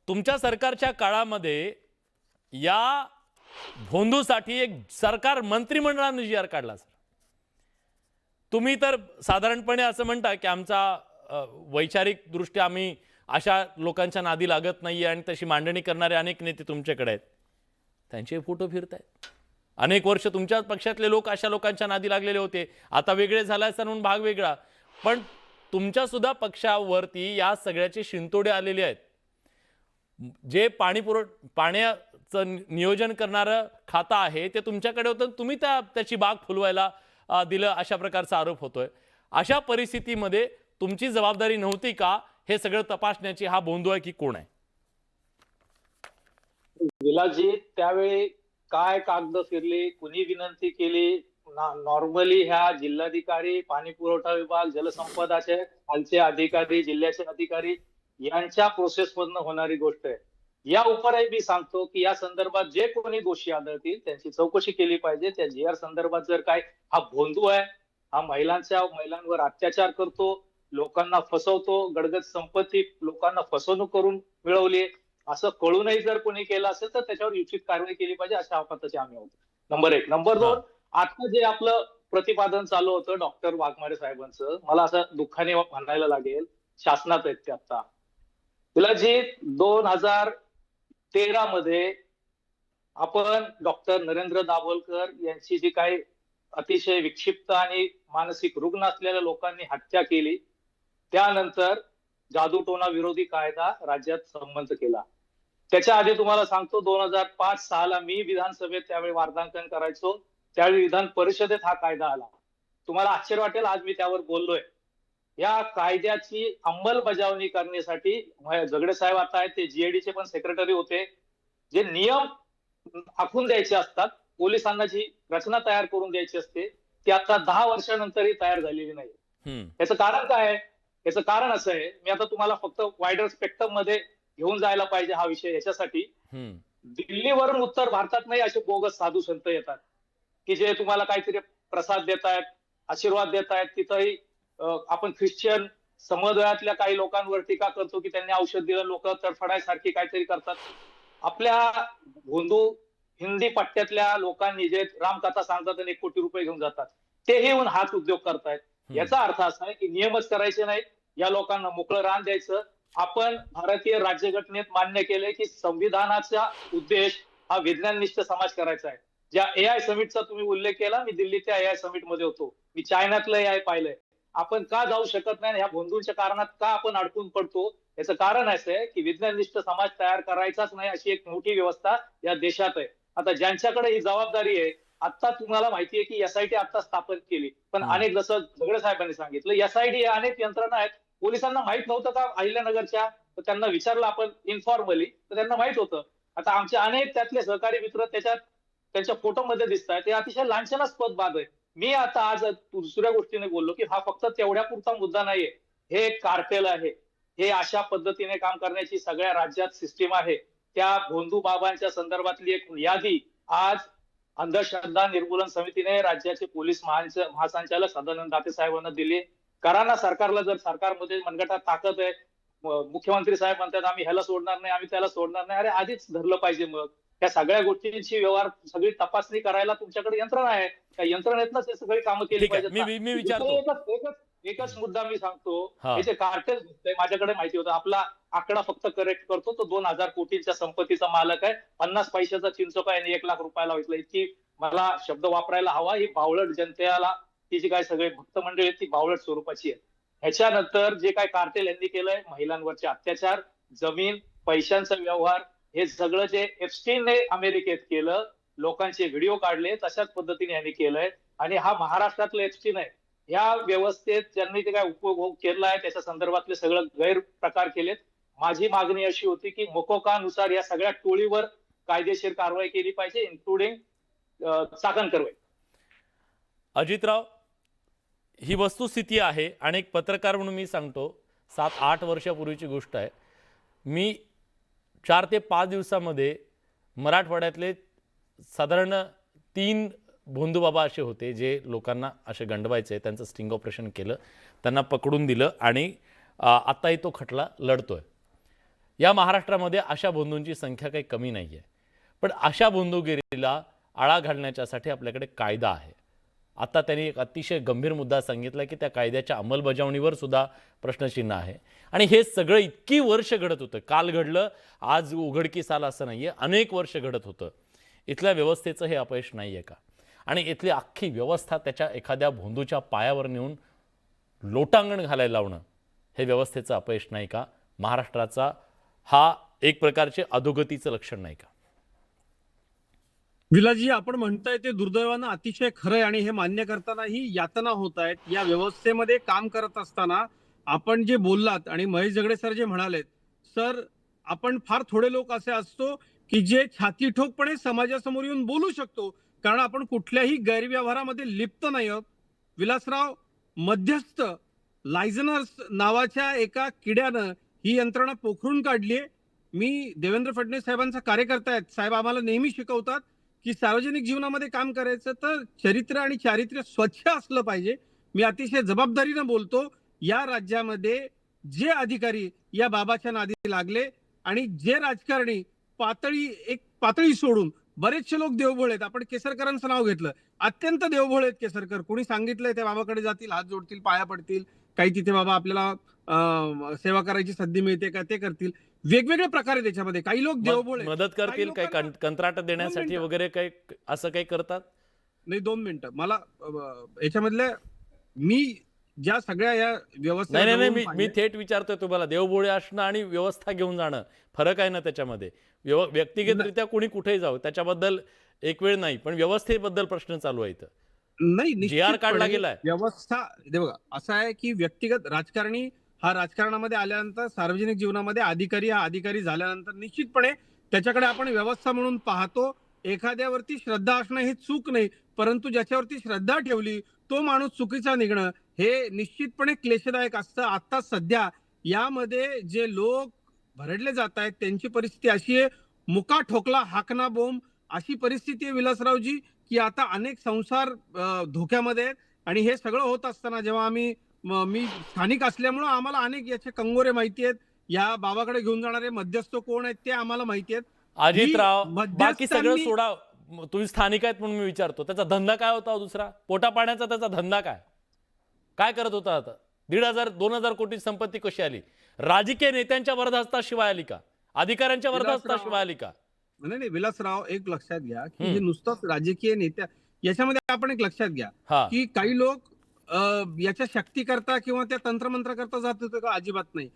तुमच्या सरकारच्या काळामध्ये या भोंदूसाठी एक सरकार मंत्रिमंडळाने जी आर काढला सर. तुम्ही तर साधारणपणे असं म्हणता की आमचा वैचारिक दृष्ट्या आम्ही अशा लोकांच्या नादी लागत नाही आणि तशी मांडणी करणारे अनेक नेते तुमच्याकडे आहेत. त्यांचे फोटो फिरत आहेत. अनेक वर्ष तुमच्या पक्षातले लोक अशा लोकांच्या नादी लागलेले होते. आता वेगळे झाले असता म्हणून भाग वेगळा, पण तुमच्या सुद्धा पक्षावरती या सगळ्याचे शिंतोडे आलेले आहेत. जे पाण्याचं नियोजन करणारं खातं आहे ते तुमच्याकडे होतं, तुम्ही त्याची बाग फुलवायला दिलं, अशा प्रकारचा आरोप होतोय. अशा परिस्थितीमध्ये तुमची जबाबदारी नव्हती का हे सगळं तपासण्याची? हा भोंदू आहे की कोण आहे? विलासजी, त्यावेळी काय कागद फिरली, कुणी विनंती केली? नॉर्मली ह्या जिल्हाधिकारी, पाणी पुरवठा विभाग, जलसंपदाचे खालचे अधिकारी, जिल्ह्याचे अधिकारी यांच्या प्रोसेस मधनं होणारी गोष्ट आहे. या उपरही मी सांगतो की या संदर्भात जे कोणी दोषी आढळतील त्यांची चौकशी केली पाहिजे. त्या जी आर संदर्भात जर काय हा भोंदू आहे, हा महिलांवर अत्याचार करतो, लोकांना फसवतो, गडगड संपत्ती लोकांना फसवणूक करून मिळवली, असं कळूनही जर कोणी केलं असेल तर त्याच्यावर उचित कारवाई केली पाहिजे, अशा अपाताचे आम्ही होतो. नंबर एक. नंबर दोन, आता जे आपलं प्रतिपादन चालू होतं डॉक्टर वाघमारे साहेबांचं, मला असं दुःखाने म्हणायला लागेल, शासनात आहेत ते आता. तुला जी 2013 मध्ये आपण डॉक्टर नरेंद्र दाभोलकर यांची जी काही अतिशय विक्षिप्त आणि मानसिक रुग्ण असलेल्या लोकांनी हत्या केली, त्यानंतर जादूटोणा विरोधी कायदा राज्यात संमत केला. त्याच्या आधी तुम्हाला सांगतो 2005-6 मी विधानसभेत त्यावेळी वार्तांकन करायचो, त्यावेळी विधान परिषदेत हा कायदा आला. तुम्हाला आश्चर्य वाटेल आज मी त्यावर बोललोय. या कायद्याची अंमलबजावणी करण्यासाठी झगडे साहेब आता आहेत, ते जीएडीचे पण सेक्रेटरी होते. जे नियम आखून द्यायचे असतात, पोलिसांना जी रचना तयार करून द्यायची असते, ती आता 10 वर्षानंतरही तयार झालेली नाही. याचं कारण काय आहे? याचं कारण असं आहे, मी आता तुम्हाला फक्त वायडर स्पेक्ट्रम मध्ये घेऊन जायला पाहिजे हा विषय याच्यासाठी. दिल्लीवरून उत्तर भारतात नाही असे बोगस साधू संत येतात की जे तुम्हाला काहीतरी प्रसाद देत आहेत, आशीर्वाद देत आहेत. तिथंही आपण ख्रिश्चन समुदायातल्या काही लोकांवर टीका करतो की त्यांनी औषध दिलं, लोक तडफडायसारखी काहीतरी करतात. आपल्या भोंदू हिंदी पट्ट्यातल्या लोकांनी जे रामकथा सांगतात आणि 1 कोटी रुपये घेऊन जातात, तेही येऊन हाच उद्योग करतायत. याचा अर्थ असा आहे की नियमच करायचे नाहीत, या लोकांना मोकळं रान द्यायचं. आपण भारतीय राज्यघटनेत मान्य केलंय की संविधानाचा उद्देश हा विज्ञाननिष्ठ समाज करायचा आहे. ज्या एआय समिटचा तुम्ही उल्लेख केला, मी दिल्लीच्या एआय समिट मध्ये होतो, मी चायनातलं एआय पाहिलंय. आपण का जाऊ शकत नाही? ह्या भोंदूंच्या कारणात का आपण अडकून पडतो? याचं कारण असं आहे की विज्ञाननिष्ठ समाज तयार करायचाच नाही अशी एक मोठी व्यवस्था या देशात आहे. आता ज्यांच्याकडे ही जबाबदारी आहे, आता तुम्हाला माहितीये की एसआयटी आता स्थापन केली, पण अनेक, जसं झगडे साहेबांनी सांगितलं, एसआयटी अनेक यंत्रणा आहेत. पोलिसांना माहित नव्हतं का अहिल्यानगरच्या? तर त्यांना विचारलं आपण इन्फॉर्मली, तर त्यांना माहित होतं. आता आमचे अनेक त्यातले सहकारी मित्र त्याच्यात त्यांच्या फोटोमध्ये दिसत आहेत. ते अतिशय लांछनास्पद बाब आहे. मी आता आज दुसऱ्या गोष्टीने बोललो की हा फक्त तेवढ्या पुरता मुद्दा नाहीये, हे एक कार्टेल आहे. हे अशा पद्धतीने काम करण्याची सगळ्या राज्यात सिस्टीम आहे. त्या भोंदू बाबांच्या संदर्भातली एक यादी आज अंधश्रद्धा निर्मूलन समितीने राज्याचे पोलीस महासंचालक सदानंद दाते साहेबांना दिली. करा ना सरकारला, जर सरकारमध्ये मनगटात ताकद आहे. मुख्यमंत्री साहेब म्हणतात आम्ही ह्याला सोडणार नाही, आम्ही त्याला सोडणार नाही. अरे आधीच धरलं पाहिजे. मग या सगळ्या गोष्टींची व्यवहार सगळी तपासणी करायला तुमच्याकडे यंत्रणा आहे. त्या यंत्रणेतनंच हे सगळी कामं केली पाहिजेत. मी विचारतो एकच मुद्दा मी सांगतो, हे जे कार्टेल माझ्याकडे माहिती होतं, आपला आकडा फक्त करेक्ट करतो, तो 2000 कोटींच्या संपत्तीचा मालक आहे. 50 पैशाचा चिंचोका यांनी 1 लाख रुपयाला विकला. इतकी मला शब्द वापरायला हवा, ही बावळट जनतेला, ती जी काय सगळे भक्त मंडळी आहेत ती बावळट स्वरूपाची आहे. ह्याच्यानंतर जे काय कार्टेल यांनी केलंय, महिलांवरचे अत्याचार, जमीन, पैशांचा व्यवहार, हे सगळं जे एप्स्टीनने अमेरिकेत केलं, लोकांचे व्हिडिओ काढले, तशाच पद्धतीने यांनी केलंय. आणि हा महाराष्ट्रातलं एप्स्टीन आहे. या व्यवस्थेत ज्यांनी ते काय उपभोग केलाय त्याच्या संदर्भातले सगळं गैरप्रकार केलेत. माझी मागणी अशी होती की मोकोकानुसार या सगळ्या टोळीवर कायदेशीर कारवाई केली पाहिजे, इन्क्लुडिंग चाकण कारवाई. अजितराव, ही वस्तुस्थिती आहे आणि एक पत्रकार म्हणून मी सांगतो, 7-8 वर्षापूर्वीची गोष्ट आहे. मी 4 ते 5 दिवसामध्ये मराठवाड्यातले साधारण 3 भोंदू बाबा असे होते जे लोकांना असे गंडवायचे. त्यांचं स्टिंग ऑपरेशन केलं, त्यांना पकडून दिलं आणि आत्ताही तो खटला लढतोय. या महाराष्ट्रामध्ये अशा बंधूंची संख्या काही कमी नाही आहे. पण अशा बंधुगिरीला आळा घालण्याच्यासाठी आपल्याकडे कायदा आहे. आता त्यांनी एक अतिशय गंभीर मुद्दा सांगितला की त्या कायद्याच्या अंमलबजावणीवर सुद्धा प्रश्नचिन्ह आहे. आणि हे सगळं इतकी वर्ष घडत होतं. काल घडलं, आज उघडकीस आलं असं नाही आहे. अनेक वर्ष घडत होतं. इथल्या व्यवस्थेचं हे अपयश नाही आहे का? आणि इथली अख्खी व्यवस्था त्याच्या एखाद्या भोंदूच्या पायावर नेऊन लोटांगण घालायला लावणं हे व्यवस्थेचं अपयश नाही का? महाराष्ट्राचा हा एक प्रकारचे अधोगतीचं लक्षण नाही का? विलाजी, आपण म्हणताय ते दुर्दैवानं अतिशय खरंय आणि हे मान्य करतानाही यातना होत आहेत. या व्यवस्थेमध्ये काम करत असताना आपण जे बोललात आणि महेश झगडे सर जे म्हणालेत, सर आपण फार थोडे लोक असे असतो की जे छाती ठोकपणे समाजासमोर येऊन बोलू शकतो, कारण आपण कुठल्याही गैरव्यवहारामध्ये लिप्त नाही आहोत. विलासराव, मध्यस्थ लायझनर्स नावाच्या एका किड्यानं ही यंत्रणा पोखरून काढलीये. मी देवेंद्र फडणवीस साहेबांचा कार्यकर्ता आहेत. साहेब आम्हाला नेहमी शिकवतात की सार्वजनिक जीवनामध्ये काम करायचं तर चरित्र आणि चारित्र्य स्वच्छ असलं पाहिजे. मी अतिशय जबाबदारीनं बोलतो. या राज्यामध्ये जे अधिकारी या बाबाच्या नादी लागले आणि जे राजकारणी एक पातळी सोडून बरेचसे लोक देवभोळे आहेत. आपण केसरकरांचं नाव घेतलं, अत्यंत देवभोळे आहेत केसरकर. कोणी सांगितलंय त्या बाबाकडे जातील, हात जोडतील, पाया पडतील, काही तिथे बाबा आपल्याला सेवा करायची संधी मिळते का ते करतील. वेगवेगळे प्रकार आहे त्याच्यामध्ये. काही लोक देवभोळे मदत करतील, काही कंत्राट देण्यासाठी वगैरे काही असं काही करतात. नाही, 2 मिनिटं मला याच्यामधल्या मी ज्या सगळ्या या व्यवस्था नाही, मी थेट विचारतोय तुम्हाला, देवभोळे असणं आणि व्यवस्था घेऊन जाणं फरक आहे ना त्याच्यामध्ये. व्यक्तिगतरित्या कोणी कुठेही जाऊ त्याच्याबद्दल एक वेळ नाही, पण व्यवस्थेबद्दल प्रश्न चालू आहे इथं. नाही, GR काढला गेलाय. व्यवस्था बघा, असं आहे की व्यक्तिगत राजकारणी हा राजकारणामध्ये आल्यानंतर, सार्वजनिक जीवनामध्ये अधिकारी हा अधिकारी झाल्यानंतर निश्चितपणे त्याच्याकडे आपण व्यवस्था म्हणून पाहतो. एखाद्यावरती श्रद्धा असणं हे चूक नाही, परंतु ज्याच्यावरती श्रद्धा ठेवली तो माणूस चुकीचा निघणं हे निश्चितपणे क्लेशदायक असतं. आता सध्या यामध्ये जे लोक भरडले जात आहेत त्यांची परिस्थिती अशी आहे, मुका ठोकला हाकना बोंब अशी परिस्थिती आहे विलासरावजी, की आता अनेक संसार धोक्यामध्ये आहेत. आणि हे सगळं होत असताना जेव्हा मी स्थानिक असल्यामुळं आम्हाला अनेक याचे कंगोरे माहिती आहेत. या बाबाकडे घेऊन जाणारे मध्यस्थ कोण आहेत ते आम्हाला माहिती आहेत. अजितराव, बाकी सगळं मध्यस्थांनी- सोडा. तुम्ही स्थानिक आहेत म्हणून मी विचारतो, त्याचा धंदा काय होता हो दुसरा? पोटा पाण्याचा त्याचा धंदा काय करत होता? आता 1,500-2,000 कोटी संपत्ती कशी आली? राजकीय नेत्यांच्या वरदहस्ताशिवाय आली का? अधिकाऱ्यांच्या वरदहस्ताशिवाय आली का? नाही, विलासराव, एक लक्षात घ्या की हे नुसतंच राजकीय नेत्या याच्यामध्ये आपण एक लक्षात घ्या हा, की काही लोक याच्या शक्ती करता किंवा त्या तंत्रमंत्र करता जात होते का? अजिबात नाही.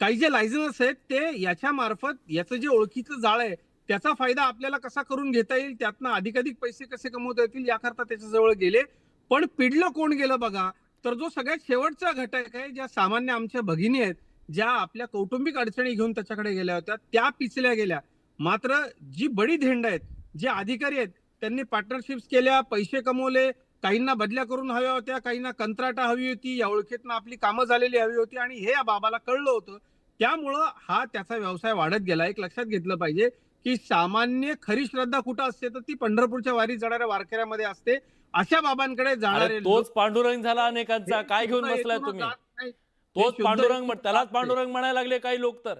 काही जे लायझन्स आहेत ते याच्या मार्फत याचं जे ओळखीचं जाळ आहे त्याचा फायदा आपल्याला कसा करून घेता येईल, त्यातनं अधिकाधिक पैसे कसे कमवता येतील याकरता त्याच्याजवळ गेले. पण पिडलं कोण गेलं बघा, तर जो सगळ्यात शेवटचा घटक आहे, ज्या सामान्य आमच्या भगिनी आहेत, ज्या आपल्या कौटुंबिक अडचणी घेऊन त्याच्याकडे गेल्या होत्या त्या पिचल्या गेल्या. मात्र जी बडी धेंड आहेत, जे अधिकारी आहेत, त्यांनी पार्टनरशिप्स केल्या, पैसे कमवले, काहींना बदल्या करून हव्या होत्या, काहींना कंत्राटा हवी होती, या ओळखीतनं आपली कामं झालेली हवी होती आणि हे या बाबाला कळलं होतं. त्यामुळं हा त्याचा व्यवसाय वाढत गेला. एक लक्षात घेतलं पाहिजे की सामान्य खरी श्रद्धा कुठं असते तर ती पंढरपूरच्या वारी जाणाऱ्या वारकऱ्यामध्ये असते. अशा बाबांकडे जाणारे अरे तोच पांडुरंग झाला अनेकांचा. काय घेऊन बसलाय तुम्ही? तोच पांडुरंग, त्यालाच पांडुरंग म्हणायला लागले काही लोक तर.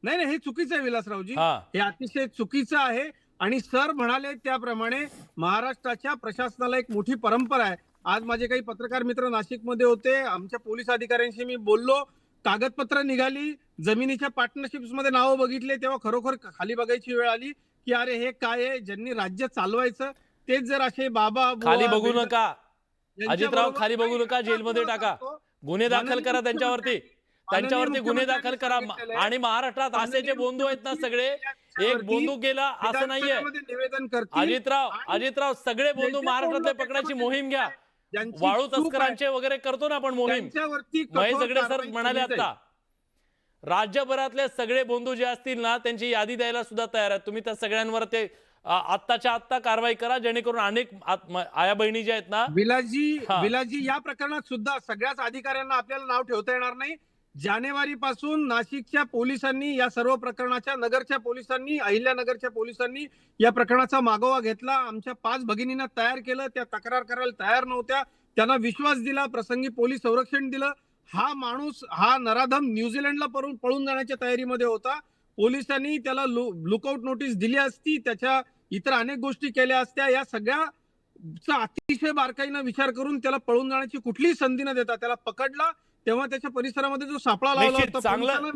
नाही, हे चुकीचं आहे विलासरावजी. हा, हे अतिशय चुकीचं आहे. आणि सर म्हणाले त्याप्रमाणे महाराष्ट्राच्या प्रशासनाला एक मोठी परंपरा आहे. आज माझे काही पत्रकार मित्र नाशिकमध्ये होते, आमच्या पोलीस अधिकाऱ्यांशी मी बोललो, कागदपत्र निघाली, जमिनीच्या पार्टनरशिप्स मध्ये नावं बघितले, तेव्हा खरोखर खाली बघायची वेळ आली की अरे हे काय आहे, ज्यांनी राज्य चालवायचं तेच जर असे बाबा खाली बघू नका अजितराव, खाली बघू नका, जेलमध्ये टाका, गुन्हे दाखल करा त्यांच्यावरती गुन्हे दाखल करा. आणि महाराष्ट्रात असे जे बंधू आहेत ना सगळे, एक बंधू गेला असं नाहीये अजितराव, सगळे बंधू महाराष्ट्रातले पकडायची मोहीम घ्या. वाळू तस्करांचे वगैरे करतो ना आपण मोहीम. महेश झगडे सर म्हणाले आता राज्यभरातले सगळे बंधू जे असतील ना त्यांची यादी द्यायला सुद्धा तयार आहेत. तुम्ही त्या सगळ्यांवर ते आत्ताच्या आत्ता कारवाई करा, जेणेकरून अनेक आया बहिणी ज्या आहेत ना. विलाजी, या प्रकरणात सुद्धा सगळ्याच अधिकाऱ्यांना आपल्याला नाव ठेवता येणार नाही. जानेवारी पासून नाशिकच्या पोलिसांनी या सर्व प्रकरणाच्या, नगरच्या पोलिसांनी, अहिल्यानगरच्या पोलिसांनी या प्रकरणाचा मागोवा घेतला. आमच्या 5 भगिनींना तयार केलं. त्या तक्रार करायला तयार नव्हत्या, त्यांना विश्वास दिला, प्रसंगी पोलीस संरक्षण दिलं. हा माणूस, हा नराधम न्यूझीलंडला पळून जाण्याच्या तयारीमध्ये होता. पोलिसांनी त्याला लुकआउट नोटीस दिली असती, त्याच्या इतर अनेक गोष्टी केल्या असत्या. या सगळ्याचा अतिशय बारकाईनं विचार करून त्याला पळून जाण्याची कुठलीही संधी न देता त्याला पकडला, तेव्हा त्याच्या परिसरामध्ये जो सापळा लावला निश्चित होता चांगलं पोलिसांना